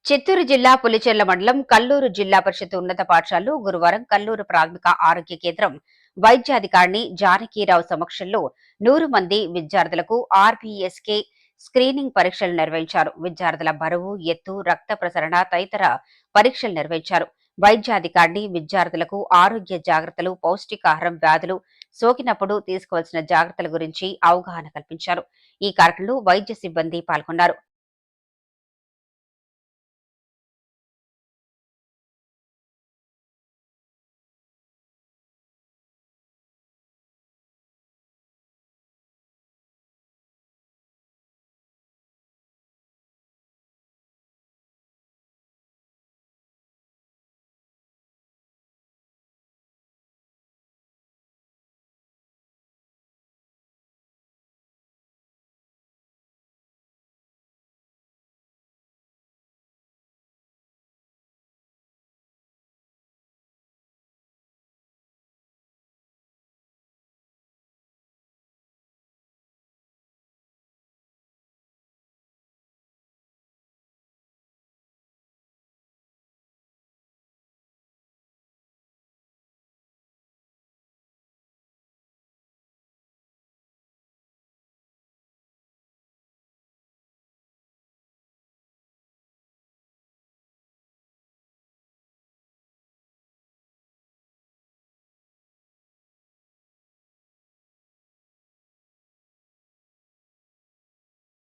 చిత్తూరు జిల్లా పులిచెర్ల మండలం కల్లూరు జిల్లా పరిషత్ ఉన్నత పాఠశాలలో గురువారం కల్లూరు ప్రాథమిక ఆరోగ్య కేంద్రం వైద్యాధికారిణి జానకీరావు సమక్షంలో 100 మంది విద్యార్థులకు ఆర్బీఎస్కే స్క్రీనింగ్ పరీక్షలు నిర్వహించారు. విద్యార్థుల బరువు, ఎత్తు, రక్త ప్రసరణ తదితర పరీక్షలు నిర్వహించారు. వైద్యాధికారిణి విద్యార్థులకు ఆరోగ్య జాగ్రత్తలు, పౌష్టికాహారం, వ్యాధులు సోకినప్పుడు తీసుకోవాల్సిన జాగ్రత్తల గురించి అవగాహన కల్పించారు. ఈ కార్యక్రమంలో వైద్య సిబ్బంది పాల్గొన్నారు.